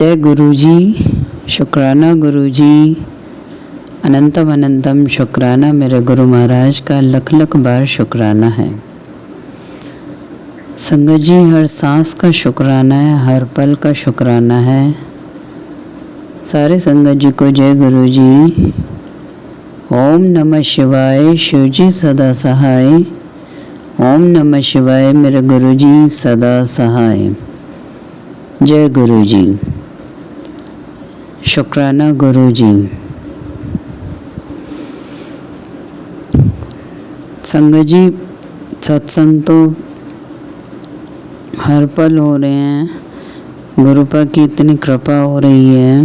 जय गुरुजी, शुक्राना गुरुजी, अनंतम अनंतम शुक्राना मेरे गुरु महाराज का लख लख बार शुक्राना है। संगत जी, हर सांस का शुक्राना है, हर पल का शुक्राना है। सारे संगत जी को जय गुरुजी। ओम नमः शिवाय, शिवजी सदा सहाय। ओम नमः शिवाय, मेरे गुरुजी सदा सहाय। जय गुरुजी, शुक्राना गुरुजी। संगत जी, सत्संग तो हर पल हो रहे हैं। गुरुपा की इतनी कृपा हो रही है,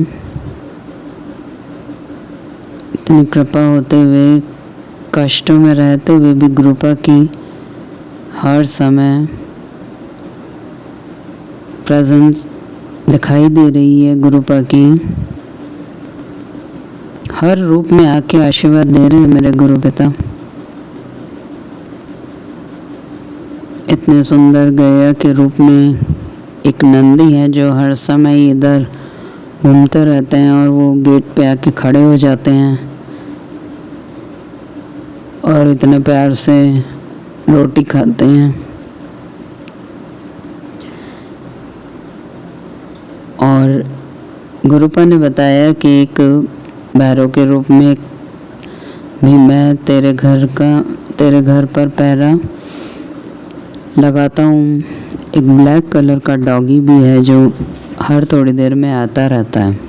इतनी कृपा होते हुए, कष्टों में रहते हुए भी गुरुपा की हर समय प्रेजेंस दिखाई दे रही है। गुरुपा की हर रूप में आके आशीर्वाद दे रहे हैं मेरे गुरु पिता। इतने सुंदर गया के रूप में एक नंदी है जो हर समय इधर घूमते रहते हैं और वो गेट पे आके खड़े हो जाते हैं और इतने प्यार से रोटी खाते हैं। और गुरुपा ने बताया कि एक भैरव के रूप में भी मैं तेरे घर पर पहरा लगाता हूँ। एक ब्लैक कलर का डॉगी भी है जो हर थोड़ी देर में आता रहता है।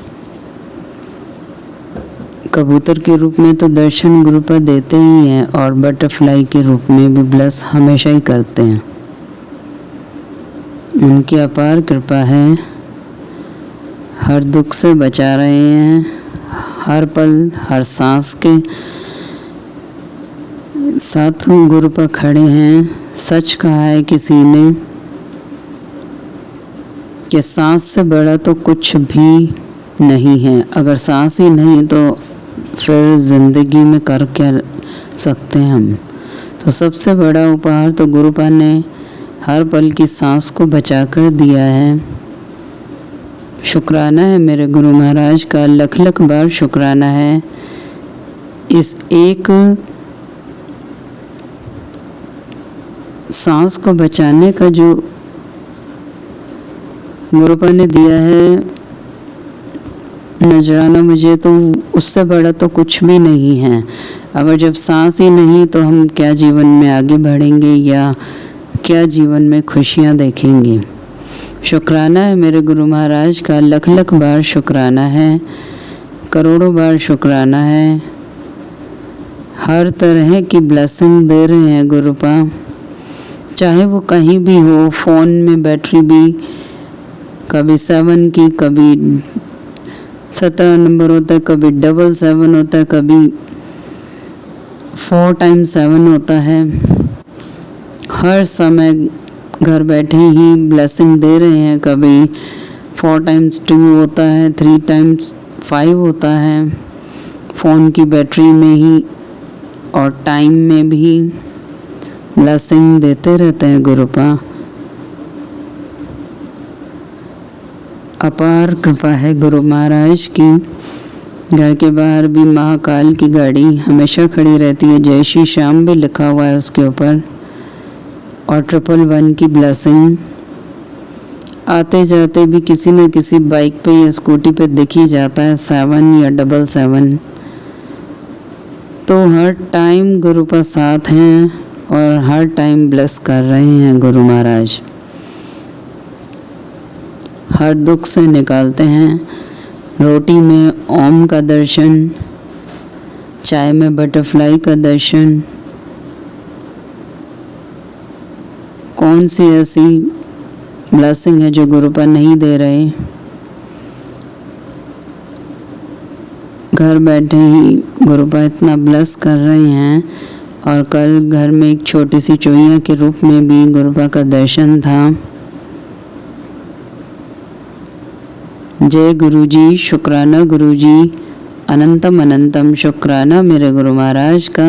कबूतर के रूप में तो दर्शन गुरुपा देते ही हैं और बटरफ्लाई के रूप में भी ब्लेस हमेशा ही करते हैं। उनकी अपार कृपा है, हर दुख से बचा रहे हैं। हर पल हर सांस के साथ गुरुपा खड़े हैं। सच कहा है किसी ने कि सांस से बड़ा तो कुछ भी नहीं है। अगर सांस ही नहीं तो फिर जिंदगी में कर क्या सकते हैं हम। तो सबसे बड़ा उपहार तो गुरुपा ने हर पल की सांस को बचा कर दिया है। शुक्राना है मेरे गुरु महाराज का, लख लख बार शुक्राना है। इस एक सांस को बचाने का जो गुरुपा ने दिया है नजराना, मुझे तो उससे बड़ा तो कुछ भी नहीं है। अगर जब सांस ही नहीं तो हम क्या जीवन में आगे बढ़ेंगे या क्या जीवन में खुशियाँ देखेंगे। शुक्राना है मेरे गुरु महाराज का, लख लख बार शुक्राना है, करोड़ों बार शुक्राना है। हर तरह की ब्लेसिंग दे रहे हैं गुरुपा, चाहे वो कहीं भी हो। फ़ोन में बैटरी भी कभी 7 की, कभी 17 नंबर होता है, कभी 7 होता है, कभी 4 times 7 होता है। हर समय घर बैठे ही ब्लेसिंग दे रहे हैं। कभी 4 times 2 होता है, 3 times 5 होता है। फ़ोन की बैटरी में ही और टाइम में भी ब्लेसिंग देते रहते हैं गुरुपा। अपार कृपा है गुरु महाराज की। घर के बाहर भी महाकाल की गाड़ी हमेशा खड़ी रहती है, जय श्री श्याम भी लिखा हुआ है उसके ऊपर, और 111 की ब्लेसिंग आते जाते भी किसी न किसी बाइक पे या स्कूटी पे दिख ही जाता है, 7 या 777। तो हर टाइम गुरुपा साथ हैं और हर टाइम ब्लेस कर रहे हैं गुरु महाराज। हर दुख से निकालते हैं। रोटी में ओम का दर्शन, चाय में बटरफ्लाई का दर्शन। कौन सी ऐसी ब्लेसिंग है जो गुरुपा नहीं दे रहे। घर बैठे ही गुरुपा इतना ब्लेस कर रहे हैं। और कल घर में एक छोटी सी चोइया के रूप में भी गुरुपा का दर्शन था। जय गुरुजी, शुक्राना गुरुजी, अनंतम अनंतम शुक्राना मेरे गुरु महाराज का,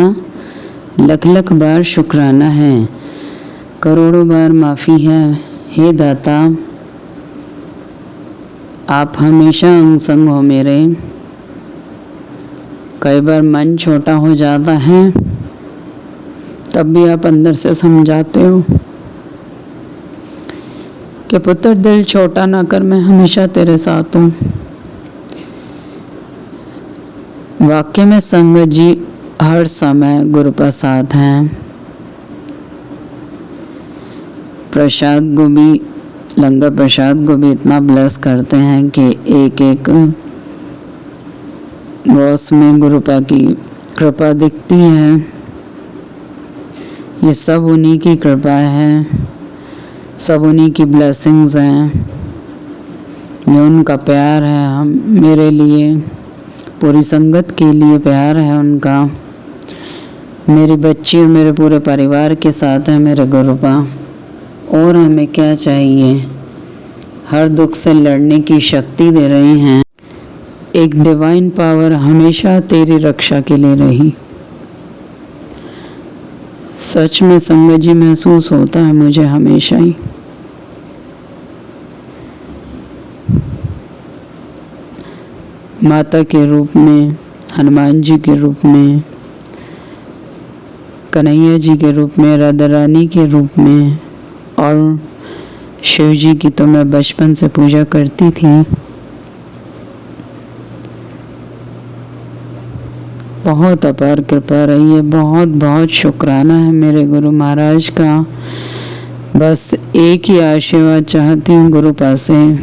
लख लख बार शुक्राना है, करोड़ों बार माफ़ी है। हे दाता, आप हमेशा अंग संग हो मेरे। कई बार मन छोटा हो जाता है, तब भी आप अंदर से समझाते हो कि पुत्र दिल छोटा ना कर, मैं हमेशा तेरे साथ हूँ। वाक्य में संगत जी हर समय गुरु प्रसाद हैं। प्रसाद को भी, लंगर प्रसाद को भी इतना ब्लेस करते हैं कि एक एक रोज में गुरुपा की कृपा दिखती है। ये सब उन्हीं की कृपा है, सब उन्हीं की ब्लेसिंग्स हैं, ये उनका प्यार है हम मेरे लिए, पूरी संगत के लिए प्यार है उनका। मेरी बच्ची और मेरे पूरे परिवार के साथ है मेरे गुरुपा। और हमें क्या चाहिए? हर दुख से लड़ने की शक्ति दे रही हैं। एक डिवाइन पावर हमेशा तेरी रक्षा के लिए रही। सच में संगत जी महसूस होता है मुझे हमेशा ही। माता के रूप में, हनुमान जी के रूप में, कन्हैया जी के रूप में, राधा रानी के रूप में, और शिव जी की तो मैं बचपन से पूजा करती थी। बहुत अपार कृपा रही है, बहुत बहुत शुक्राना है मेरे गुरु महाराज का। बस एक ही आशीर्वाद चाहती हूँ गुरु पास से,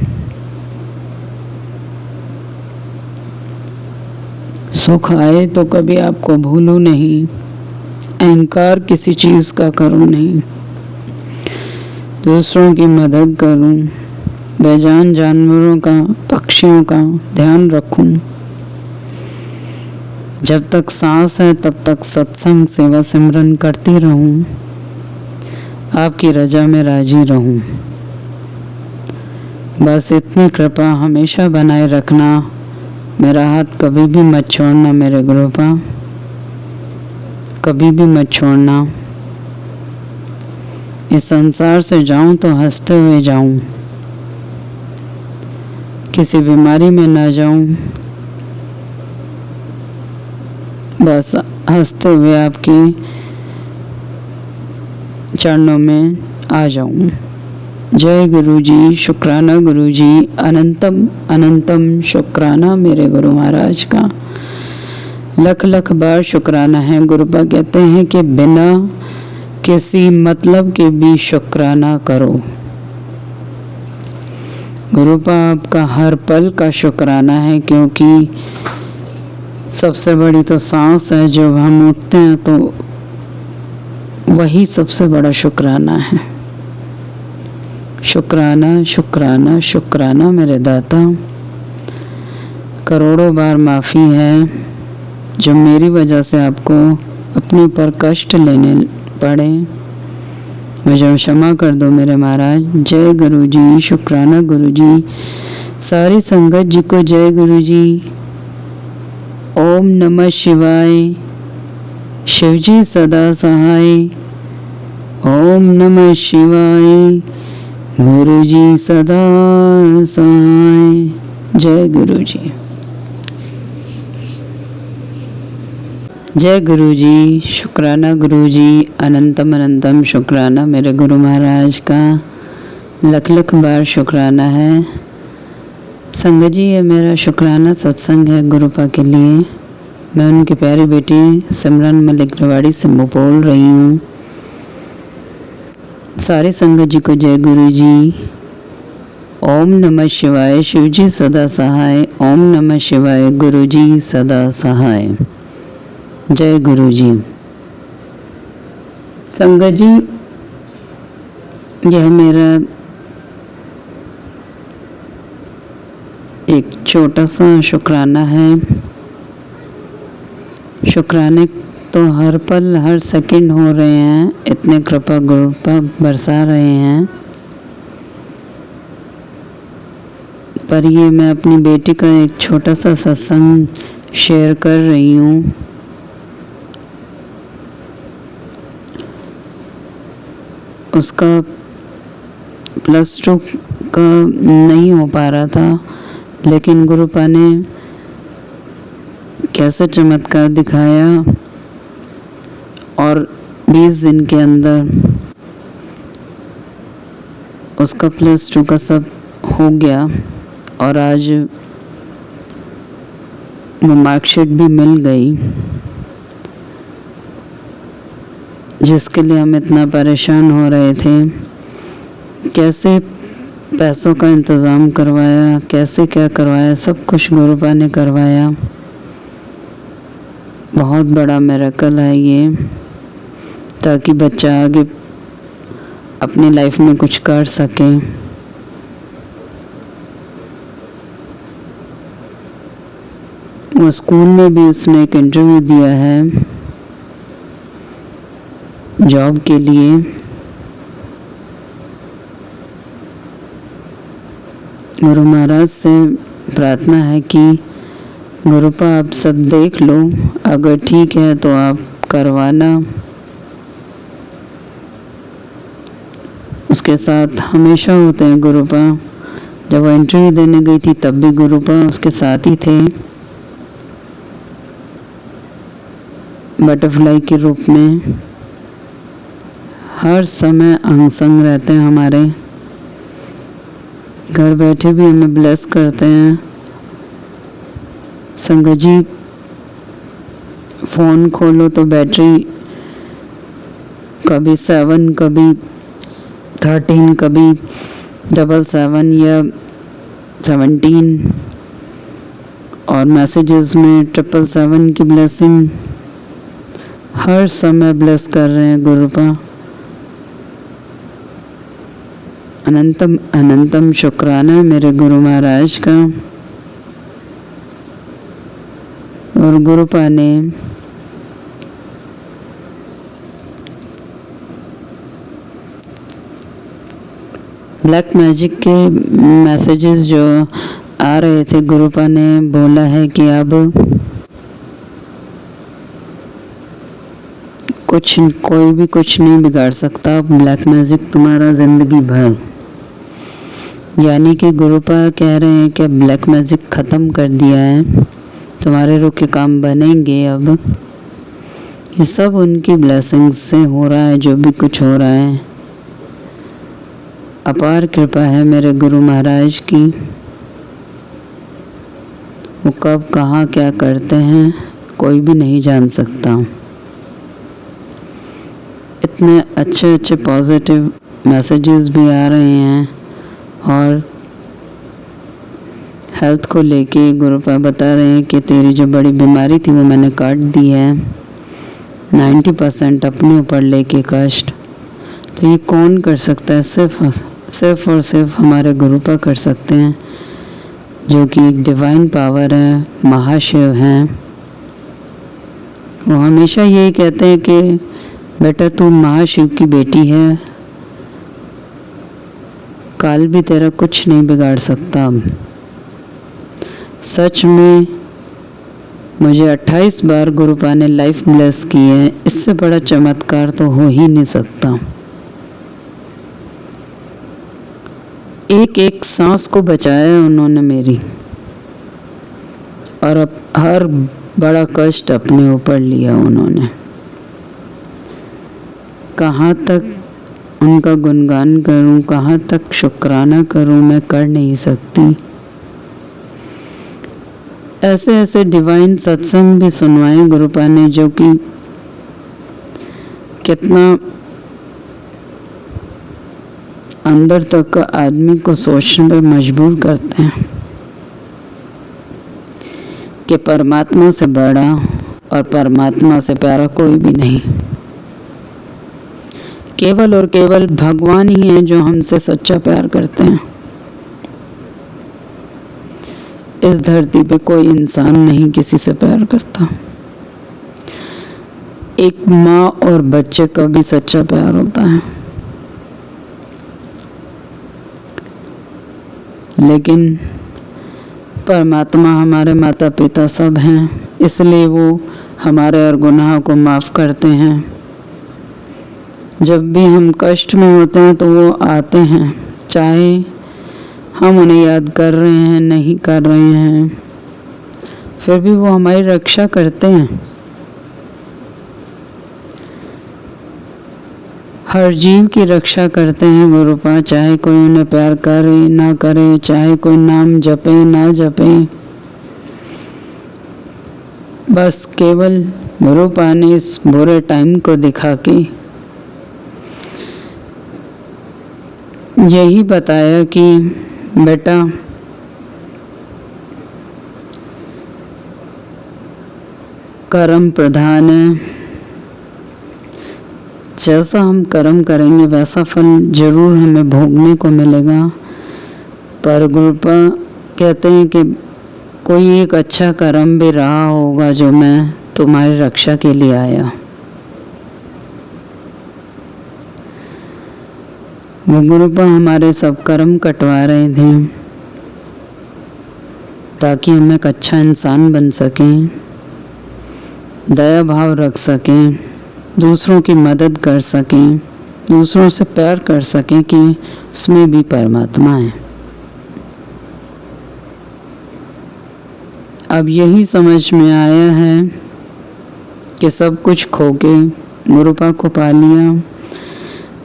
सुख आए तो कभी आपको भूलूं नहीं, अहंकार किसी चीज का करूं नहीं, दूसरों की मदद करूं, बेजान जानवरों का, पक्षियों का ध्यान रखूं। जब तक सांस है तब तक सत्संग सेवा सिमरन करती रहूं, आपकी रजा में राजी रहूं। बस इतनी कृपा हमेशा बनाए रखना, मेरा हाथ कभी भी मत छोड़ना मेरे गुरुपा, कभी भी मत छोड़ना। इस संसार से जाऊं तो हंसते हुए जाऊं, किसी बीमारी में ना जाऊं, बस हंसते हुए आपके चरणों में आ जाऊं। जय गुरु जी, शुक्राना गुरु जी, अनंतम अनंतम शुक्राना मेरे गुरु महाराज का। लख लख बार शुक्राना है। गुरुपा कहते हैं कि बिना किसी मतलब के भी शुक्राना करो। गुरुपा आपका हर पल का शुक्राना है, क्योंकि सबसे बड़ी तो सांस है। जब हम उठते हैं तो वही सबसे बड़ा शुक्राना है। शुक्राना शुक्राना शुक्राना मेरे दाता। करोड़ों बार माफ़ी है जो मेरी वजह से आपको अपने ऊपर कष्ट लेने पड़े, मुझे क्षमा कर दो मेरे महाराज। जय गुरु जी, शुक्राना गुरु जी। सारी संगत जी को जय गुरु जी। ओम नमः शिवाय। शिव जी सदा सहाय। ओम नमः शिवाय। गुरु जी सदा सहाय। जय गुरु जी। जय गुरु जी, शुक्राना गुरु जी, अनंतम अनंतम शुक्राना मेरे गुरु महाराज का। लख लख बार शुक्राना है। संगत जी, ये मेरा शुक्राना सत्संग है गुरुपा के लिए। मैं उनकी प्यारी बेटी सिमरन मलिक रेवाड़ी से बोल रही हूँ। सारे संगत जी को जय गुरु जी। ओम नमः शिवाय। शिव जी सदा सहाय। ओम नमः शिवाय। गुरु जी सदा सहाय। जय गुरु जी। संगत जी, यह मेरा एक छोटा सा शुक्राना है। शुक्राने तो हर पल हर सेकंड हो रहे हैं, इतने कृपा गुरुपा बरसा रहे हैं। पर ये मैं अपनी बेटी का एक छोटा सा सत्संग शेयर कर रही हूँ। उसका +2 का नहीं हो पा रहा था, लेकिन गुरुपा ने कैसे चमत्कार दिखाया और 20 दिन के अंदर उसका +2 का सब हो गया और आज वो मार्कशीट भी मिल गई, जिसके लिए हम इतना परेशान हो रहे थे। कैसे पैसों का इंतज़ाम करवाया, कैसे क्या करवाया, सब कुछ गुरुपा ने करवाया। बहुत बड़ा मिरेकल है ये, ताकि बच्चा आगे अपनी लाइफ में कुछ कर सके। वो स्कूल में भी उसने एक इंटरव्यू दिया है जॉब के लिए। गुरु महाराज से प्रार्थना है कि गुरुपा आप सब देख लो, अगर ठीक है तो आप करवाना। उसके साथ हमेशा होते हैं गुरुपा। जब वो इंटरव्यू देने गई थी तब भी गुरुपा उसके साथ ही थे, बटरफ्लाई के रूप में। हर समय अंग संग रहते हैं हमारे, घर बैठे भी हमें ब्लेस करते हैं। संगत जी, फ़ोन खोलो तो बैटरी कभी 7, कभी 13, कभी 777 या 17, और मैसेजेस में 777 की ब्लेसिंग हर समय ब्लेस कर रहे हैं गुरुपा। अनंतम अनंतम शुक्राना है मेरे गुरु महाराज का। और गुरुपा ने ब्लैक मैजिक के मैसेजेस जो आ रहे थे, गुरुपा ने बोला है कि अब कोई भी कुछ नहीं बिगाड़ सकता ब्लैक मैजिक तुम्हारा ज़िंदगी भर। यानी कि गुरुपा कह रहे हैं कि ब्लैक मैजिक ख़त्म कर दिया है, तुम्हारे रुके काम बनेंगे। अब ये सब उनकी ब्लेसिंग्स से हो रहा है, जो भी कुछ हो रहा है। अपार कृपा है मेरे गुरु महाराज की। वो कब कहाँ क्या करते हैं कोई भी नहीं जान सकता। इतने अच्छे अच्छे पॉजिटिव मैसेजेस भी आ रहे हैं, और हेल्थ को लेके गुरुपा बता रहे हैं कि तेरी जो बड़ी बीमारी थी वो मैंने काट दी है। 90% अपने ऊपर लेके कष्ट, तो ये कौन कर सकता है? सिर्फ और सिर्फ हमारे गुरुपा कर सकते हैं, जो कि एक डिवाइन पावर है, महाशिव हैं। वो हमेशा यही कहते हैं कि बेटा तू महाशिव की बेटी है, काल भी तेरा कुछ नहीं बिगाड़ सकता। सच में मुझे 28 बार गुरुपा ने लाइफ ब्लेस की है, इससे बड़ा चमत्कार तो हो ही नहीं सकता। एक एक सांस को बचाया है उन्होंने मेरी, और अब हर बड़ा कष्ट अपने ऊपर लिया उन्होंने। कहाँ तक उनका गुणगान करूं, कहाँ तक शुक्राना करूं, मैं कर नहीं सकती। ऐसे ऐसे डिवाइन सत्संग भी सुनवाए गुरुपा ने, जो कि कितना अंदर तक आदमी को सोचने पर मजबूर करते हैं कि परमात्मा से बड़ा और परमात्मा से प्यारा कोई भी नहीं। केवल और केवल भगवान ही हैं जो हमसे सच्चा प्यार करते हैं। इस धरती पे कोई इंसान नहीं किसी से प्यार करता। एक माँ और बच्चे का भी सच्चा प्यार होता है, लेकिन परमात्मा हमारे माता पिता सब हैं, इसलिए वो हमारे और गुनाह को माफ़ करते हैं। जब भी हम कष्ट में होते हैं तो वो आते हैं, चाहे हम उन्हें याद कर रहे हैं, नहीं कर रहे हैं, फिर भी वो हमारी रक्षा करते हैं। हर जीव की रक्षा करते हैं गुरुपा, चाहे कोई उन्हें प्यार करे ना करे, चाहे कोई नाम जपे ना जपे। बस केवल गुरुपा ने इस बुरे टाइम को दिखा के यही बताया कि बेटा कर्म प्रधान है, जैसा हम कर्म करेंगे वैसा फल जरूर हमें भोगने को मिलेगा। पर गुरुपा कहते हैं कि कोई एक अच्छा कर्म भी रहा होगा जो मैं तुम्हारी रक्षा के लिए आया। वो गुरुपा हमारे सब कर्म कटवा रहे थे ताकि हम एक अच्छा इंसान बन सकें, दया भाव रख सकें, दूसरों की मदद कर सकें, दूसरों से प्यार कर सकें कि उसमें भी परमात्मा है। अब यही समझ में आया है कि सब कुछ खो के गुरुपा को पा लिया।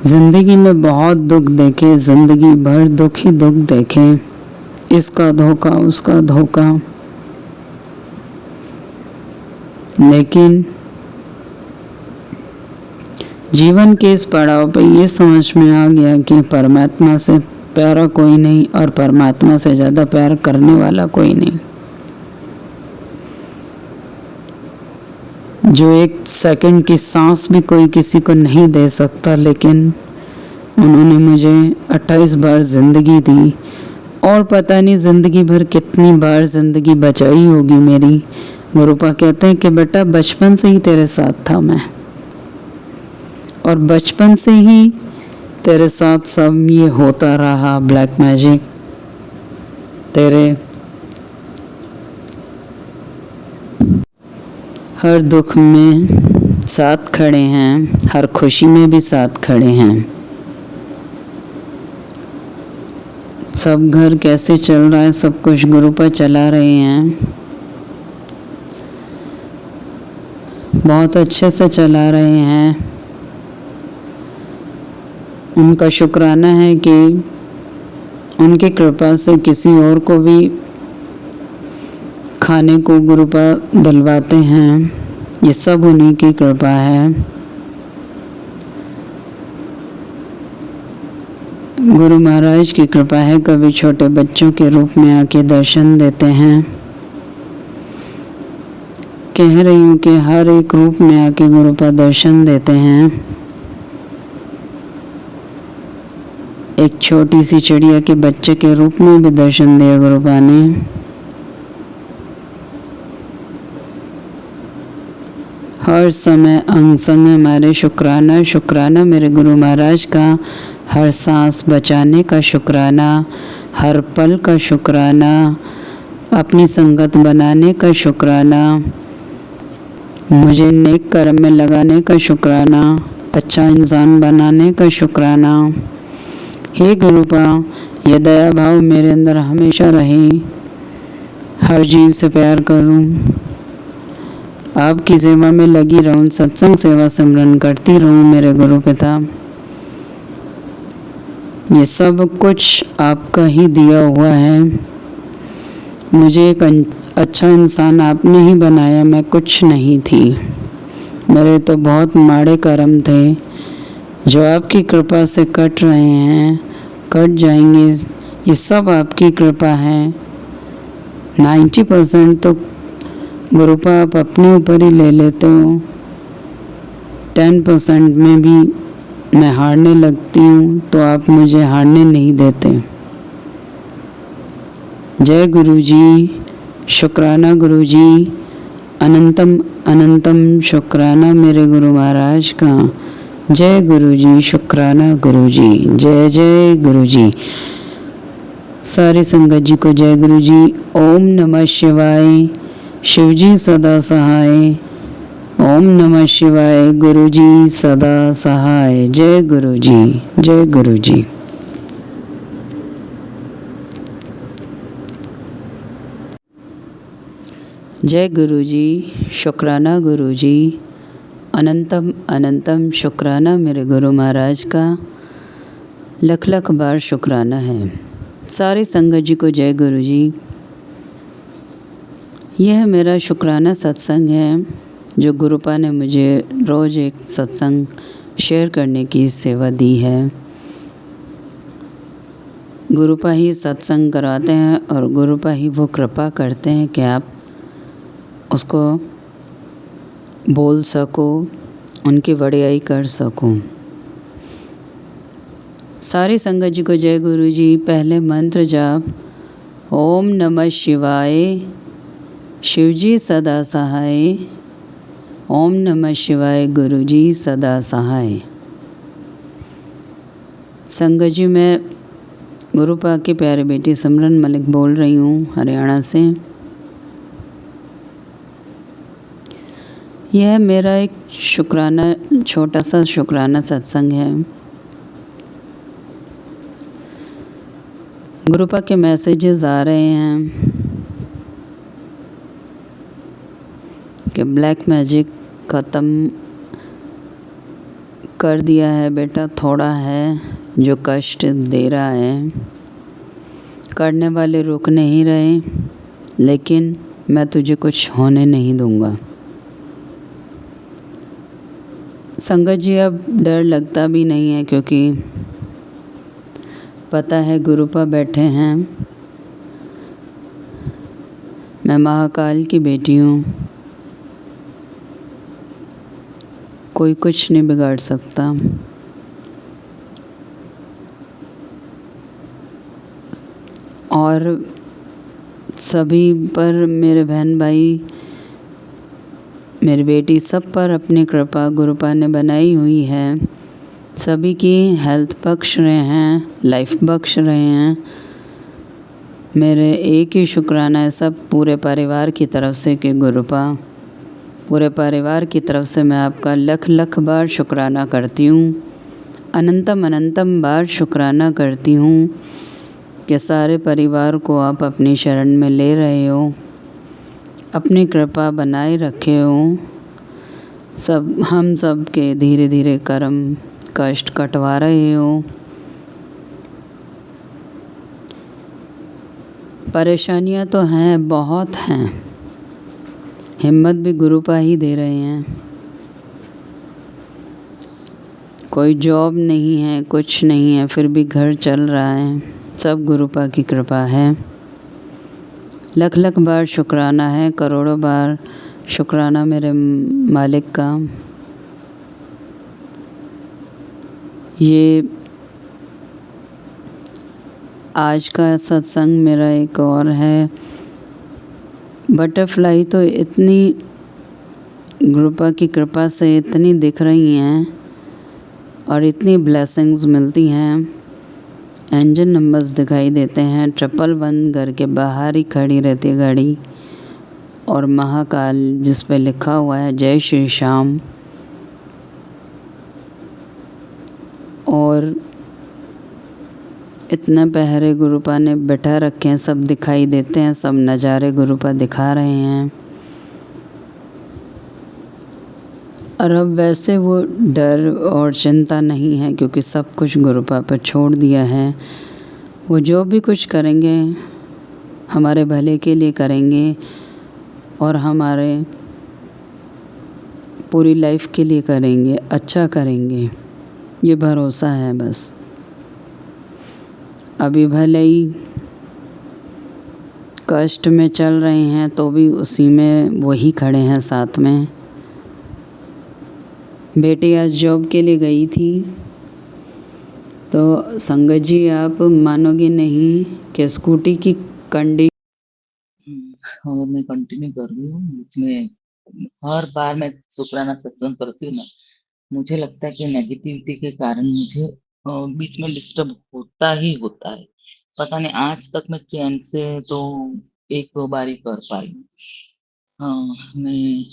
जिंदगी में बहुत दुख देखे, जिंदगी भर दुख ही दुख देखे, इसका धोखा उसका धोखा, लेकिन जीवन के इस पड़ाव पर यह समझ में आ गया कि परमात्मा से प्यारा कोई नहीं और परमात्मा से ज़्यादा प्यार करने वाला कोई नहीं। जो एक सेकंड की सांस भी कोई किसी को नहीं दे सकता, लेकिन उन्होंने मुझे 28 बार ज़िंदगी दी और पता नहीं ज़िंदगी भर कितनी बार ज़िंदगी बचाई होगी मेरी। गुरुपा कहते हैं कि बेटा बचपन से ही तेरे साथ था मैं, और बचपन से ही तेरे साथ सब ये होता रहा, ब्लैक मैजिक तेरे हर दुख में साथ खड़े हैं, हर खुशी में भी साथ खड़े हैं। सब घर कैसे चल रहा है, सब कुछ गुरुपा चला रहे हैं, बहुत अच्छे से चला रहे हैं। उनका शुक्राना है कि उनकी कृपा से किसी और को भी खाने को गुरुपा दिलवाते हैं, ये सब उन्हीं की कृपा है। गुरु महाराज की कृपा है, कभी छोटे बच्चों के रूप में आके दर्शन देते हैं। कह रही हूँ कि हर एक रूप में आके गुरुपा दर्शन देते हैं। एक छोटी सी चिड़िया के बच्चे के रूप में भी दर्शन दिया गुरुपा ने। हर समय अंग संग हमारे शुक्राना, शुक्राना मेरे गुरु महाराज का, हर सांस बचाने का शुक्राना, हर पल का शुक्राना, अपनी संगत बनाने का शुक्राना, मुझे नेक कर्म में लगाने का शुक्राना, अच्छा इंसान बनाने का शुक्राना। हे गुरुपा, ये दया भाव मेरे अंदर हमेशा रहे, हर जीव से प्यार करूं, आपकी सेवा में लगी रहूं, सत्संग सेवा सिमरन करती रहूं मेरे गुरु पिता। ये सब कुछ आपका ही दिया हुआ है। मुझे एक अच्छा इंसान आपने ही बनाया, मैं कुछ नहीं थी। मेरे तो बहुत माड़े कर्म थे जो आपकी कृपा से कट रहे हैं, कट जाएंगे। ये सब आपकी कृपा है। 90% तो गुरुपा आप अपने ऊपर ही ले लेते हो, 10% में भी मैं हारने लगती हूँ तो आप मुझे हारने नहीं देते। जय गुरुजी, शुक्राना गुरुजी, अनंतम अनंतम शुक्राना मेरे गुरु महाराज का। जय गुरुजी, शुक्राना गुरुजी, जय जय गुरुजी। सारी संगत जी को जय गुरुजी। ओम नमः शिवाय। शिवजी सदा सहाय। ओम नमः शिवाय। गुरुजी सदा सहाय। जय गुरुजी, जय गुरुजी। जय गुरु जी, शुक्राना गुरु जी, अनंतम अनंतम शुक्राना मेरे गुरु महाराज का, लख लख बार शुक्राना है। सारी संगत जी को जय गुरु जी। यह मेरा शुक्राना सत्संग है जो गुरुपा ने मुझे रोज़ एक सत्संग शेयर करने की सेवा दी है। गुरुपा ही सत्संग कराते हैं और गुरुपा ही वो कृपा करते हैं कि आप उसको बोल सको, उनकी वड़ियाई कर सको। सारी संगत जी को जय गुरु जी। पहले मंत्र जाप, ओम नमः शिवाय, शिवजी सदा सहाय। ओम नमः शिवाय, गुरु जी सदा सहाय। संगत जी, मैं गुरुपा की प्यारी बेटी सिमरन मलिक बोल रही हूँ हरियाणा से। यह मेरा एक शुक्राना, छोटा सा शुक्राना सत्संग है। गुरुपा के मैसेजेस आ रहे हैं कि ब्लैक मैजिक ख़त्म कर दिया है बेटा, थोड़ा है जो कष्ट दे रहा है। करने वाले रुक नहीं रहे, लेकिन मैं तुझे कुछ होने नहीं दूंगा। संगत जी, अब डर लगता भी नहीं है क्योंकि पता है गुरुपा बैठे हैं। मैं महाकाल की बेटी हूँ, कोई कुछ नहीं बिगाड़ सकता। और सभी पर, मेरे बहन भाई, मेरी बेटी, सब पर अपनी कृपा गुरुपा ने बनाई हुई है। सभी की हेल्थ बख्श रहे हैं, लाइफ बख्श रहे हैं। मेरे एक ही शुक्राना है सब पूरे परिवार की तरफ से कि गुरुपा, पूरे परिवार की तरफ से मैं आपका लख लख बार शुक्राना करती हूँ, अनंतम अनंतम बार शुक्राना करती हूँ कि सारे परिवार को आप अपनी शरण में ले रहे हो, अपनी कृपा बनाए रखे हो। सब हम सब के धीरे धीरे कर्म कष्ट कटवा रहे हो। परेशानियां तो हैं, बहुत हैं, हिम्मत भी गुरुपा ही दे रहे हैं। कोई जॉब नहीं है, कुछ नहीं है, फिर भी घर चल रहा है, सब गुरुपा की कृपा है। लख लख बार शुक्राना है, करोड़ों बार शुक्राना मेरे मालिक का। ये आज का सत्संग मेरा एक और है। बटरफ्लाई तो इतनी गुरुपा की कृपा से इतनी दिख रही हैं और इतनी ब्लेसिंग्स मिलती हैं। इंजन नंबर्स दिखाई देते हैं, 111 घर के बाहर ही खड़ी रहती है गाड़ी, और महाकाल जिस पे लिखा हुआ है जय श्री श्याम। और इतने पहरे गुरुपा ने बैठा रखे हैं, सब दिखाई देते हैं, सब नज़ारे गुरुपा दिखा रहे हैं। और अब वैसे वो डर और चिंता नहीं है क्योंकि सब कुछ गुरुपा पर छोड़ दिया है। वो जो भी कुछ करेंगे हमारे भले के लिए करेंगे और हमारे पूरी लाइफ के लिए करेंगे, अच्छा करेंगे, ये भरोसा है बस। अभी भले ही कष्ट में चल रहे हैं तो भी उसी में वही खड़े हैं साथ में। बेटी आज जॉब के लिए गई थी तो संगत जी आप मानोगे नहीं कि स्कूटी की कंडीशन, और मैं कंटिन्यू कर रही हूँ। इसमें हर बार मैं शुक्राना सत्संग करती हूँ ना, मुझे लगता है कि नेगेटिविटी के कारण मुझे बीच में डिस्टर्ब होता ही होता है। पता नहीं, आज तक मैं चैन से तो एक दो बार ही कर पाई हूँ। हाँ, मैं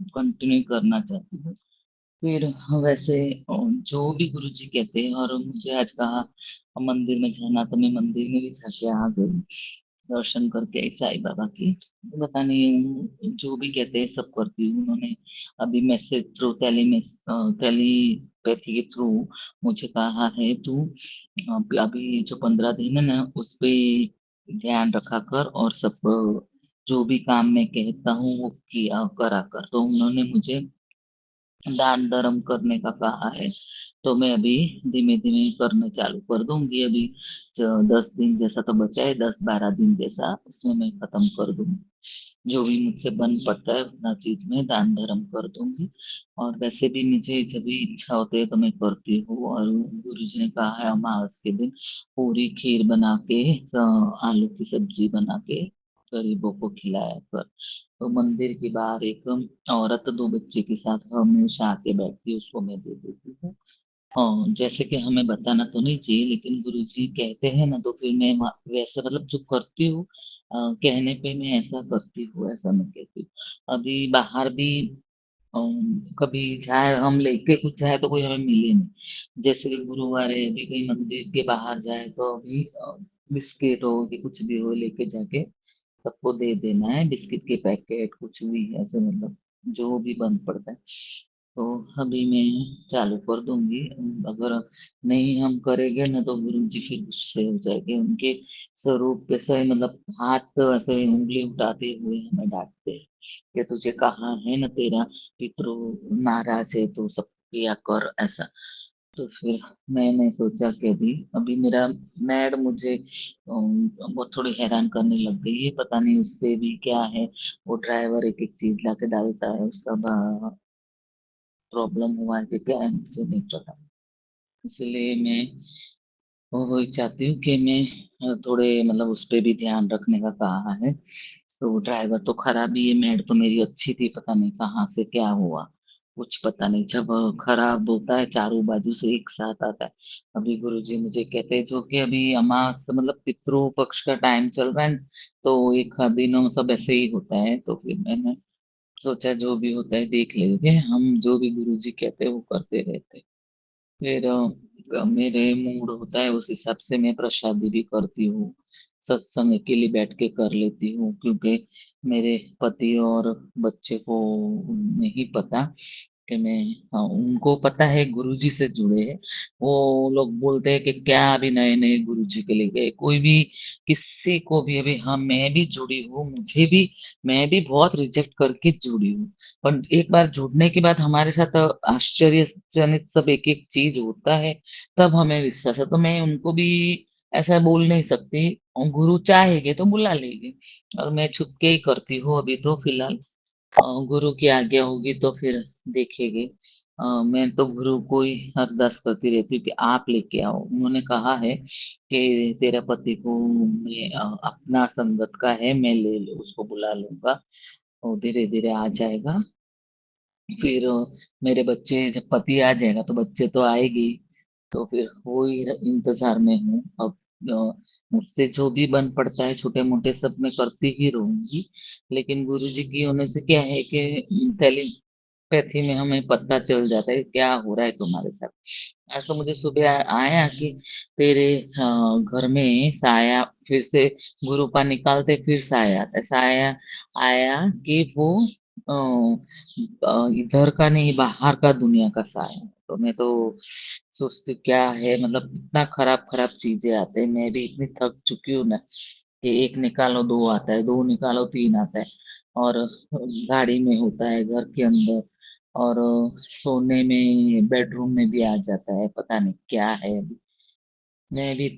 कंटिन्यू करना चाहती हूँ। फिर वैसे जो भी गुरु जी कहते हैं, और मुझे आज कहा मंदिर में जाना, तो मैं मंदिर में भी जाके आ गई। दर्शन करके आई साईं बाबा की। पता नहीं जो भी कहते हैं सब करती हूँ। उन्होंने अभी मैसेज थ्रू टेलीपैथी के थ्रू मुझे कहा है तू अभी जो 15 दिन है ना उस पे ध्यान रखा कर और सब जो भी काम मैं कहता हूँ वो किया करा कर। तो उन्होंने मुझे दान धर्म करने का कहा है, तो मैं अभी धीमे धीमे करना चालू कर दूंगी। अभी 10 दिन जैसा तो बचा है, 10-12 दिन जैसा उसमें मैं खत्म कर दूंगी। जो भी मुझसे बन पड़ता है उतना चीज में दान धर्म कर दूंगी। और वैसे भी मुझे जब भी इच्छा होती है तो मैं करती हूँ। और गुरु जी ने कहा है अमावस के दिन पूरी खीर बना के आलू की सब्जी बना के गरीबों को खिलाया कर। तो मंदिर के बाहर एक औरत 2 बच्चे के साथ हमेशा आके बैठती है, उसको मैं दे देती हूँ। जैसे कि हमें बताना तो नहीं चाहिए लेकिन गुरुजी कहते हैं ना, तो फिर मैं वैसे मतलब जो करती हूँ कहने पे मैं ऐसा करती हूँ, ऐसा मैं कहती हूँ। अभी बाहर भी कभी जाए हम लेके कुछ जाए तो कोई हमें मिले नहीं। जैसे कि गुरुवार है, अभी कहीं मंदिर के बाहर जाए तो अभी बिस्किट हो कि कुछ भी हो लेके जाके सबको दे देना है। बिस्किट के पैकेट कुछ भी ऐसे मतलब जो भी बन पड़ता है तो अभी मैं चालू कर दूंगी। अगर नहीं हम करेंगे ना तो गुरु जी फिर गुस्से हो जाएंगे। उनके स्वरूप कैसा है मतलब हाथ तो ऐसे उंगली उठाते हुए हमें डांटते हैं कि तुझे कहा है ना तेरा पितृ नाराज है तो सब किया कर ऐसा। तो फिर मैंने सोचा कि अभी अभी मेरा मैड मुझे वो थोड़ी हैरान करने लग गई है। पता नहीं उससे भी क्या है, वो ड्राइवर एक एक चीज लाके डालता है, उसका प्रॉब्लम हुआ है कि क्या है मुझे नहीं पता। इसलिए मैं वही चाहती हूँ कि मैं थोड़े मतलब उस पे भी ध्यान रखने का कहा है। तो ड्राइवर तो खराब ही है, मेड तो मेरी अच्छी थी, पता नहीं कहाँ से क्या हुआ, कुछ पता नहीं। जब खराब होता है चारों बाजू से एक साथ आता है। अभी गुरुजी मुझे कहते हैं जो कि अभी अमास मतलब पितरों पक्ष का टाइम चल रहा है, तो एक दिनों सब ऐसे ही होता है। तो फिर मैंने सोचा जो भी होता है देख लेंगे, हम जो भी गुरुजी कहते हैं वो करते रहते हैं। फिर मेरे मूड होता है उस हिसाब से मैं प्रसादी भी करती हूँ। सत्संग के लिए बैठ के कर लेती हूँ क्योंकि मेरे पति और बच्चे को नहीं पता कि मैं, हाँ उनको पता है गुरुजी से जुड़े हैं। वो लोग बोलते हैं कि क्या अभी नए नए गुरुजी के लिए गए, कोई भी किसी को भी अभी, हाँ मैं भी जुड़ी हूँ, मुझे भी मैं भी बहुत रिजेक्ट करके जुड़ी हूँ। पर एक बार जुड़ने के बाद हमारे साथ आश्चर्यजनित सब एक एक चीज होता है, तब हमें विश्वास है। तो मैं उनको भी ऐसा बोल नहीं सकती, और गुरु चाहेंगे तो बुला लेंगे। और मैं छुप के ही करती हूँ अभी तो फिलहाल। गुरु की आज्ञा होगी तो फिर देखेंगे। मैं तो गुरु को ही अरदास करती रहती हूँ कि आप लेके आओ। उन्होंने कहा है कि तेरा पति को मैं अपना संगत का है, मैं ले लूँ उसको बुला लूंगा और धीरे धीरे आ जाएगा। फिर मेरे बच्चे जब पति आ जाएगा तो बच्चे तो आएगी, तो फिर वो ही इंतजार में हूँ अब। मुझसे जो भी बन पड़ता है छोटे मोटे सब मैं करती ही रहूंगी। लेकिन गुरु जी की होने से क्या है कि टेलीपैथी में हमें पता चल जाता है क्या हो रहा है तुम्हारे साथ। आज तो मुझे सुबह आया कि तेरे घर में साया फिर से गुरुपा निकालते फिर साया आता है। साया आया कि वो इधर का नहीं बाहर का दुनिया का साया है। तो मैं तो सोचती क्या है मतलब इतना खराब खराब चीजें आते हैं। मैं भी इतनी थक चुकी हूँ ना कि एक निकालो दो आता है, दो निकालो तीन आता है। और गाड़ी में होता है, घर के अंदर, और सोने में बेडरूम में भी आ जाता है, पता नहीं क्या है अभी। मैं भी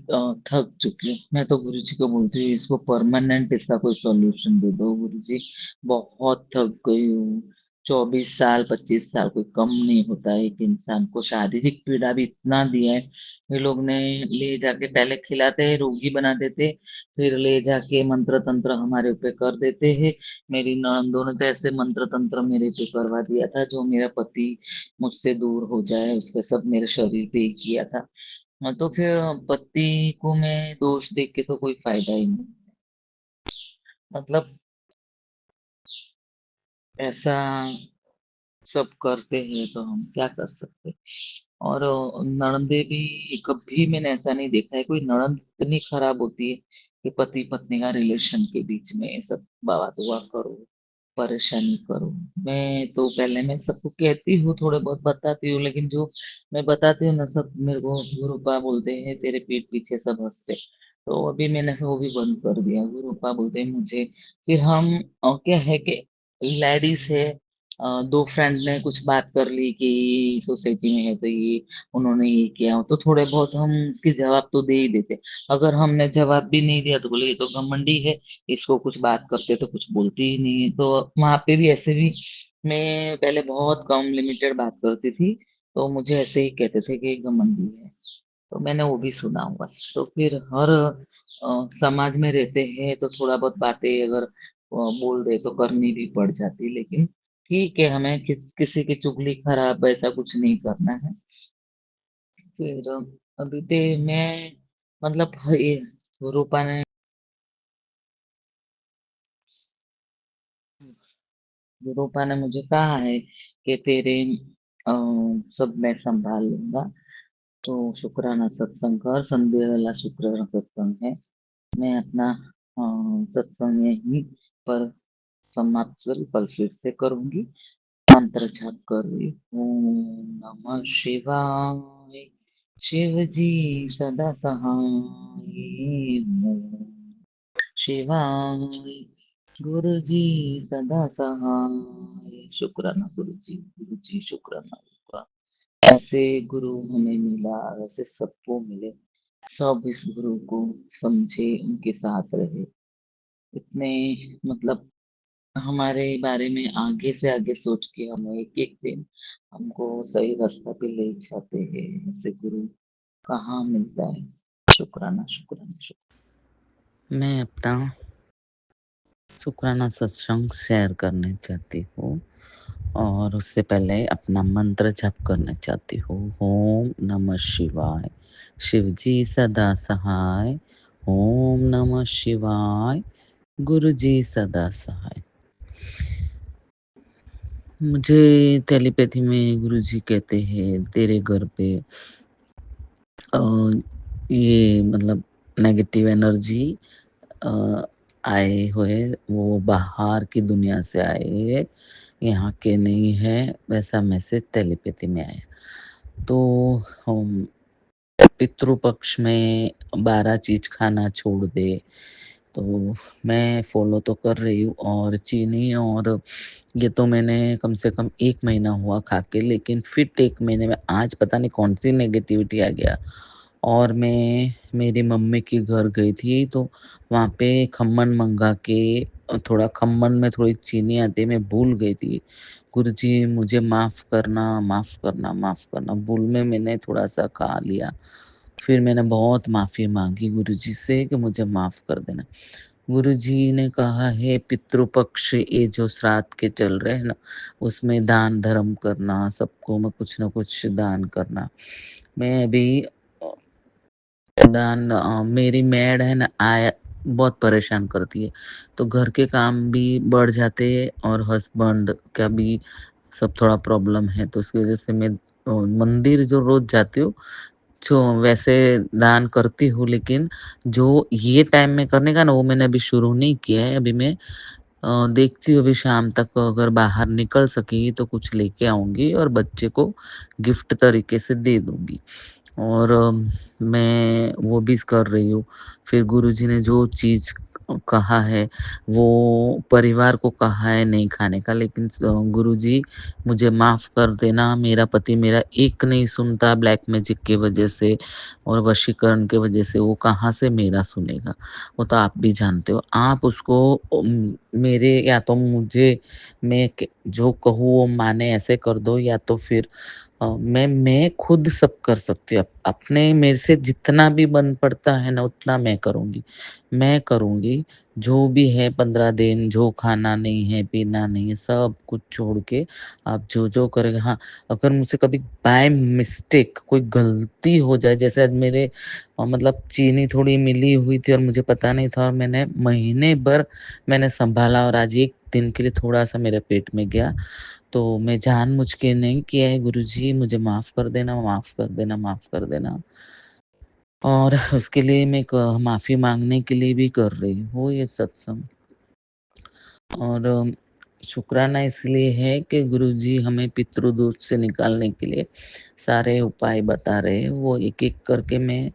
थक चुकी हूँ। मैं तो गुरुजी को बोलती हूँ इसको परमानेंट इसका कोई सॉल्यूशन दे दो गुरुजी। बहुत थक गई हूँ। 24 साल 25 साल कोई कम नहीं होता है एक इंसान को। शारीरिक पीड़ा भी इतना दिया है। ये लोग ने ले जाके पहले खिलाते हैं, रोगी बना देते, फिर ले जाके मंत्र तंत्र हमारे ऊपर कर देते हैं। मेरी ननदों ने तो ऐसे मंत्र तंत्र मेरे पे करवा दिया था जो मेरा पति मुझसे दूर हो जाए उसके सब मेरे शरीर पे ही किया था। हाँ तो फिर पति को मैं दोष देख के तो कोई फायदा ही नहीं। मतलब ऐसा सब करते हैं तो हम क्या कर सकते। और नणंदे भी कभी मैंने ऐसा नहीं देखा है कोई नणंद इतनी खराब होती है कि पति-पत्नी का रिलेशन के बीच में ये सब बवाल-दुआ करो, परेशानी करो। मैं तो पहले मैं सबको कहती हूँ, थोड़े बहुत बताती हूँ, लेकिन जो मैं बताती हूँ ना सब मेरे को गुरुपा बोलते हैं, तेरे पीठ पीछे सब हँसते। तो अभी मैंने वो भी बंद कर दिया, गुरुपा बोलते हैं मुझे। फिर हम क्या है कि लेडीज़ है, 2 फ्रेंड ने कुछ बात कर ली कि सोसाइटी में है तो ये उन्होंने ये किया, तो थोड़े बहुत हम उसके जवाब तो दे ही देते। अगर हमने जवाब भी नहीं दिया तो बोले ये तो घमंडी है, इसको कुछ बात करते तो कुछ बोलती ही नहीं है। तो वहाँ पे भी ऐसे भी मैं पहले बहुत कम लिमिटेड बात करती थी, तो मुझे ऐसे ही कहते थे कि घमंडी है। तो मैंने वो भी सुना हुआ है। तो फिर हर समाज में रहते हैं तो थोड़ा बहुत बातें अगर बोल दे तो करनी भी पड़ जाती, लेकिन ठीक है, हमें किसी की चुगली खराब ऐसा कुछ नहीं करना है। फिर अभी ते मैं मतलब ये रूपा ने रूपा ने मुझे कहा है कि तेरे अ, सब मैं संभाल लूँगा। तो शुक्राना सत्संग कर, संडे वाला शुक्राना सत्संग है। मैं अपना सत्संग यहीं पर समाप्त कर कल फिर से करूँगी। मंत्र जाप कर रही हूँ। ओम नमः शिवाय। शिव जी सदा सहाय। ओम शिवाय। गुरु जी सदा सहाय। शुक्राना गुरु जी शुक्राना शुक्राना। ऐसे गुरु हमें मिला, वैसे सबको मिले, सब इस गुरु को समझे, उनके साथ रहे। इतने मतलब हमारे बारे में आगे से आगे सोच के हमें एक एक दिन हमको सही रास्ता पे ले जाते हैं। ऐसे गुरु कहाँ मिलता है। शुक्राना शुक्राना शुक्राना। मैं अपना शुक्राना सत्संग शेयर करना चाहती हूँ और उससे पहले अपना मंत्र जप करना चाहती हूँ। ओम नमः शिवाय। शिव जी सदा सहाय। ओम नमः शिवाय। गुरु जी सदा सहाय। मुझे टेलीपैथी में गुरुजी कहते हैं तेरे घर पे अ, ये मतलब नेगेटिव एनर्जी अ, आए हुए, वो बाहर की दुनिया से आए हैं, यहाँ के नहीं है, वैसा मैसेज टेलीपैथी में आया। तो हम पितृ पक्ष में 12 चीज़ खाना छोड़ दे, तो मैं फ़ॉलो तो कर रही हूँ और चीनी और ये तो मैंने कम से कम 1 महीना हुआ खा के, लेकिन फिर 1 महीने में आज पता नहीं कौन-सी नेगेटिविटी आ गया और मैं मेरी मम्मी के घर गई थी, तो वहाँ पे खम्मन मँगा के थोड़ा खम्मन में थोड़ी चीनी आती है, मैं भूल गई थी। गुरुजी मुझे माफ़ करना, माफ़ करना, माफ़ करना। भूल में मैंने थोड़ा-सा खा लिया। फिर मैंने बहुत माफ़ी माँगी गुरुजी से कि मुझे माफ़ कर देना। गुरुजी ने कहा है पितृ पक्ष ये जो श्राद्ध के चल रहे हैं ना, उसमें दान धर्म करना, सबको में कुछ न कुछ दान करना। मैं अभी मेरी मेड है ना बहुत परेशान करती है, तो घर के काम भी बढ़ जाते हैं और हस्बैंड का भी सब थोड़ा प्रॉब्लम है, तो उसकी वज़ह से मैं मंदिर जो रोज़ जाती हूँ, जो वैसे दान करती हूँ, लेकिन जो ये टाइम में करने का ना वो मैंने अभी शुरू नहीं किया है। अभी मैं देखती हूँ अभी शाम तक अगर बाहर निकल सकी तो कुछ लेके आऊँगी और बच्चे को गिफ्ट तरीके से दे दूँगी और मैं वो भी कर रही हूँ। फिर गुरुजी ने जो चीज़ कहा है, वो परिवार को कहा है नहीं खाने का, लेकिन गुरुजी मुझे माफ़ कर देना, मेरा पति मेरा एक नहीं सुनता ब्लैक मैजिक की वज़ह से और वशीकरण की वज़ह से, वो कहाँ से मेरा सुनेगा? वो तो आप भी जानते हो। आप उसको मेरे या तो मुझे मैं क जो कहूँ वो माने ऐसे कर दो या तो फिर मैं खुद सब कर सकती हूँ। अपने मेरे से जितना भी बन पड़ता है ना उतना मैं करूँगी। मैं करूँगी जो भी है 15 दिन जो खाना नहीं है, पीना नहीं है, सब कुछ छोड़ के आप जो-जो करेंगे हाँ, अगर मुझसे कभी बाय मिस्टेक कोई गलती हो जाए जैसे आज मेरे मतलब चीनी थोड़ी मिली हुई थी और मुझे पता नहीं था और मैंने महीने भर मैंने सँभाला और आज 1 दिन के लिए थोड़ा-सा मेरे पेट में गया, तो मैं जानबूझ के नहीं किया है गुरुजी मुझे माफ़ कर देना, माफ़ कर देना, माफ़ कर देना। और उसके लिए मैं माफ़ी माँगने के लिए भी कर रही हूँ ये सत्संग। और शुक्राना इसलिए है कि गुरुजी हमें पितृदोष से निकालने के लिए सारे उपाय बता रहे हैं। वो एक-एक करके मैं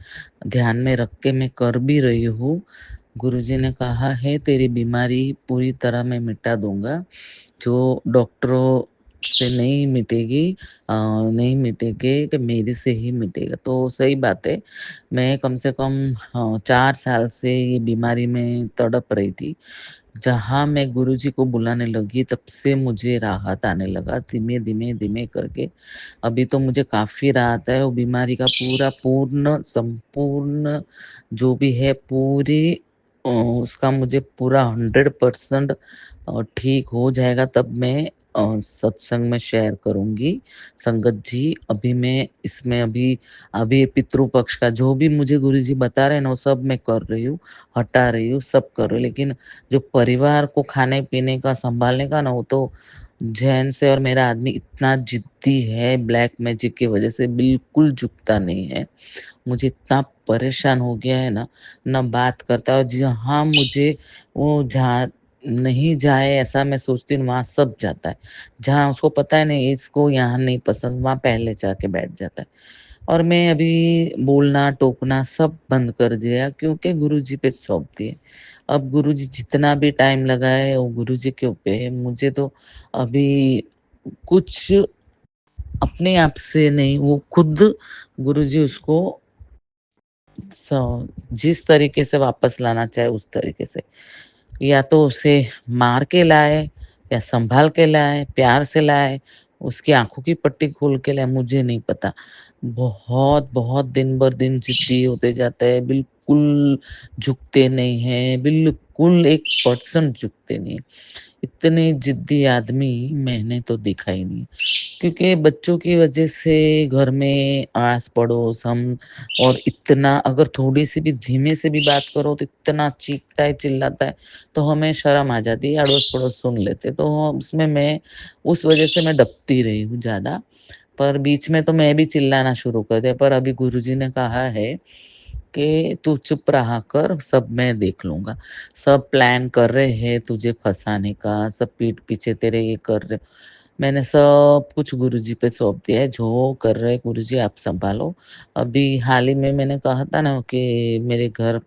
ध्यान में रख के मैं कर भी रही हूँ। गुरुजी ने कहा है तेरी बीमारी पूरी तरह मैं मिटा दूँगा। जो डॉक्टरों से नहीं मिटेगी, नहीं मिटेगी कि मेरे से ही मिटेगा। तो सही बात है। मैं कम से कम 4 साल से ये बीमारी में तड़प रही थी। जहाँ मैं गुरुजी को बुलाने लगी तब से मुझे राहत आने लगा धीमे-धीमे, धीमे करके। अभी तो मुझे काफ़ी राहत है, वो बीमारी का पूरा पूर्ण संपूर्ण जो भी है पूरी उसका मुझे पूरा 100% ठीक हो जाएगा तब मैं सत्संग में शेयर करूँगी। संगत जी, अभी मैं इसमें अभी पितृ पक्ष का जो भी मुझे गुरुजी बता रहे हैं ना, वो सब मैं कर रही हूँ, हटा रही हूँ, सब कर रही हूँ। लेकिन जो परिवार को खाने-पीने का सँभालने का ना, वो तो जैन से और मेरा आदमी इतना ज़िद्दी है, ब्लैक मैजिक की वज़ह से बिल्कुल झुकता नहीं है। मुझे इतना परेशान हो गया है ना बात करता है और जहाँ मुझे वो जहाँ नहीं जाए ऐसा मैं सोचती हूँ वहाँ सब जाता है। जहाँ उसको पता है नहीं इसको यहाँ नहीं पसंद, वहाँ पहले जाके बैठ जाता है। और मैं अभी बोलना, टोकना सब बंद कर दिया क्योंकि गुरुजी पे सौंप दिए। अब गुरुजी जितना भी टाइम लगाए वो गुरुजी के ऊपर है। मुझे तो अभी कुछ अपने आप से नहीं, वो खुद गुरुजी उसको जिस तरीके से वापस लाना चाहे उस तरीके से। या तो उसे मार के लाए या सँभाल के लाए, प्यार से लाए, उसकी आँखों की पट्टी खोल के लाए, मुझे नहीं पता। बहुत दिन-ब-दिन ज़िद्दी होते जाते हैं, बिल्कुल झुकते नहीं हैं, बिल्कुल 1% झुकते नहीं हैं। इतने ज़िद्दी आदमी मैंने तो देखा ही नहीं। क्योंकि बच्चों की वजह से घर में आस-पड़ोस हम और इतना अगर थोड़ी-सी भी धीमे से भी बात करो तो इतना चीखता है, चिल्लाता है, तो हमें शर्म आ जाती है, अड़ोस-पड़ोस सुन लेते हैं। तो उसमें मैं उस वजह से मैं दबती रही हूँ ज़्यादा। पर बीच में तो मैं भी चिल्लाना शुरू कर दिया, पर अभी गुरुजी ने कहा है कि तू चुप रहा कर, सब मैं देख लूँगा। सब प्लान कर रहे हैं तुझे फँसाने का, सब पीठ पीछे तेरे ये कर रहे। मैंने सब कुछ गुरुजी पे सौंप दिया है, जो कर रहे हैं गुरुजी आप सँभालो। अभी हाल ही में मैंने कहा था ना कि मेरे घर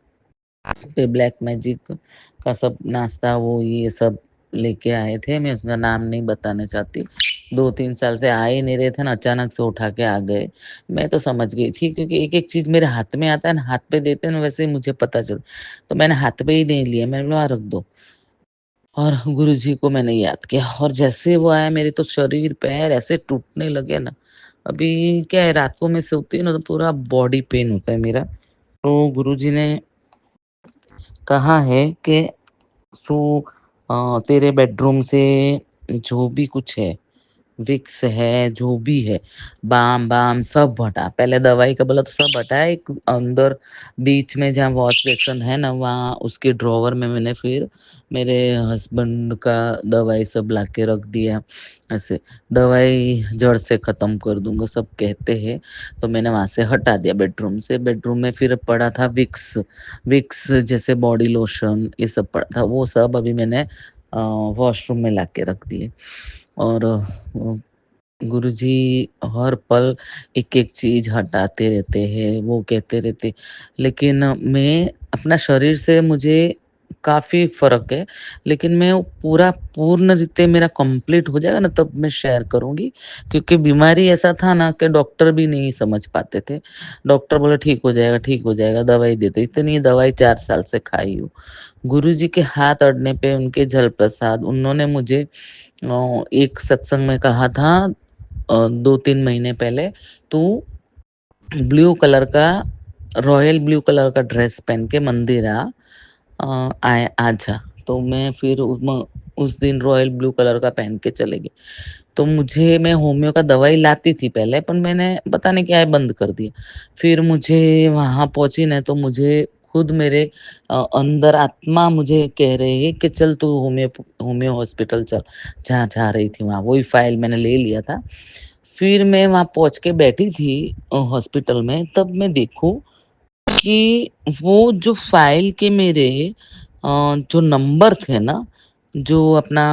पे ब्लैक मैजिक का सब नाश्ता वो ये सब लेके आए थे, मैं उसका नाम नहीं बताना चाहती। 2-3 साल से आ ही नहीं रहे थे ना, अचानक से उठा के आ गए। मैं तो समझ गई थी क्योंकि एक-एक चीज़ मेरे हाथ में आता है ना, हाथ पे देते हैं ना वैसे ही मुझे पता चल तो मैंने हाथ पे ही नहीं लिया, मैंने बोला रख दो। और गुरुजी को मैंने याद किया और जैसे वो आया मेरे तो शरीर, पैर ऐसे टूटने लगे ना, अभी क्या है रात को मैं सोती हूँ ना तो पूरा बॉडी पेन होता है मेरा। तो गुरुजी ने कहा है कि तू तेरे बेडरूम से जो भी कुछ है विक्स है, जो भी है, बाम-वाम सब हटा। पहले दवाई का बोला तो सब हटाया, एक अंदर बीच में जहाँ वॉश बेसिन है ना, वहाँ उसके ड्रॉवर में मैंने फिर मेरे हस्बैंड का दवाई सब लाके रख दिया। ऐसे दवाई जड़ से ख़त्म कर दूँगा सब कहते हैं, तो मैंने वहाँ से हटा दिया बेडरूम से। बेडरूम में फिर पड़ा था विक्स, विक्स जैसे बॉडी लोशन ये सब पड़ा था, वो सब अभी मैंने वॉशरूम में लाके रख दिए। और गुरुजी हर पल एक-एक चीज़ हटाते रहते हैं, वो कहते रहते लेकिन मैं अपना शरीर से मुझे काफ़ी फ़र्क है, लेकिन मैं वो पूरा पूर्ण रीते मेरा कंप्लीट हो जाएगा ना तब मैं शेयर करूँगी, क्योंकि बीमारी ऐसा था ना कि डॉक्टर भी नहीं समझ पाते थे। डॉक्टर बोले ठीक हो जाएगा, दवाई दे दो, इतनी दवाई 4 साल से खाई हूँ। गुरुजी के हाथ अड़ने पे उनके जल प्रसाद उन्होंने मुझे एक सत्संग में कहा था 2-3 महीने पहले तू ब्लू कलर का रॉयल ब्लू कलर का ड्रेस पहन के मंदिर आजा। तो मैं फिर उस दिन रॉयल ब्लू कलर का पहन के चले गए। तो मुझे मैं होम्यो का दवाई लाती थी पहले पर मैंने पता नहीं क्या है बंद कर दिया। फिर मुझे वहाँ पहुँची ना तो मुझे खुद मेरे अंदर आत्मा मुझे कह रही है कि चल तू होम्यो हॉस्पिटल चल। जहाँ जा रही थी वहाँ वही फाइल मैंने ले लिया था। फिर मैं वहाँ पहुँच के बैठी थी हॉस्पिटल में तब मैं देखूँ कि वो जो फ़ाइल के मेरे जो नंबर थे ना, जो अपना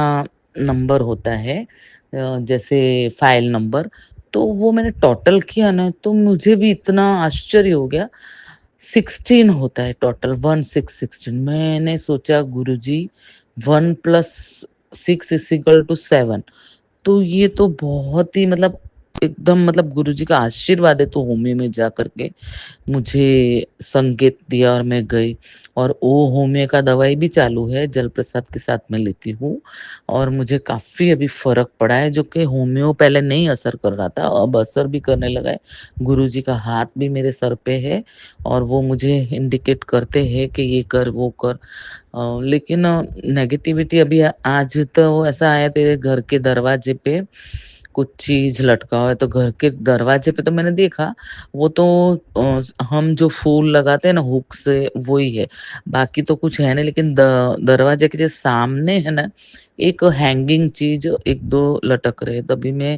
नंबर होता है जैसे फ़ाइल नंबर, तो वो मैंने टोटल किया ना, तो मुझे भी इतना आश्चर्य हो गया, 16 होता है टोटल, 16 मैंने सोचा गुरुजी 1 प्लस 6 इज़ इक्वल टू 7, तो ये तो बहुत ही मतलब एकदम मतलब गुरुजी का आशीर्वाद है, तो होमियो में जा कर के मुझे संकेत दिया और मैं गई, और वो होमियो का दवाई भी चालू है, जलप्रसाद के साथ मैं लेती हूँ, और मुझे काफ़ी अभी फ़र्क पड़ा है, जो कि होमियो पहले नहीं असर कर रहा था, अब असर भी करने लगा है। गुरुजी का हाथ भी मेरे सर पे है और वो मुझे इंडिकेट करते हैं कि ये कर, वो कर। लेकिन नेगेटिविटी अभी आज तो ऐसा आया तेरे घर के दरवाजे पे कुछ चीज़ लटका हुआ है, तो घर के दरवाजे पे तो मैंने देखा, वो तो हम जो फूल लगाते हैं ना हुक से वही है, बाकी तो कुछ है नहीं, लेकिन दरवाजे के जो सामने है ना, एक हैंगिंग चीज़ 1-2 लटक रहे हैं, तभी मैं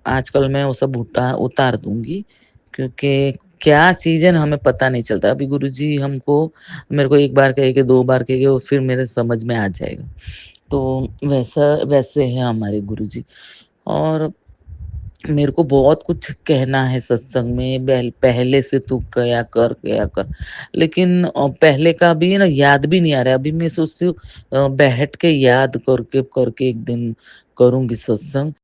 आजकल मैं वो सब उतार दूँगी, क्योंकि क्या चीज़ है ना हमें पता नहीं चलता। अभी गुरुजी हमको मेरे को 1 बार कहेंगे, 2 बार कहेंगे और फिर मेरे समझ में आ जाएगा। तो वैसे हैं हमारे गुरुजी। और मेरे को बहुत कुछ कहना है सत्संग में, पहले से तू किया कर। लेकिन पहले का भी है ना याद भी नहीं आ रहा है। अभी मैं सोचती हूँ बैठ के याद करके करके एक दिन करूँगी सत्संग।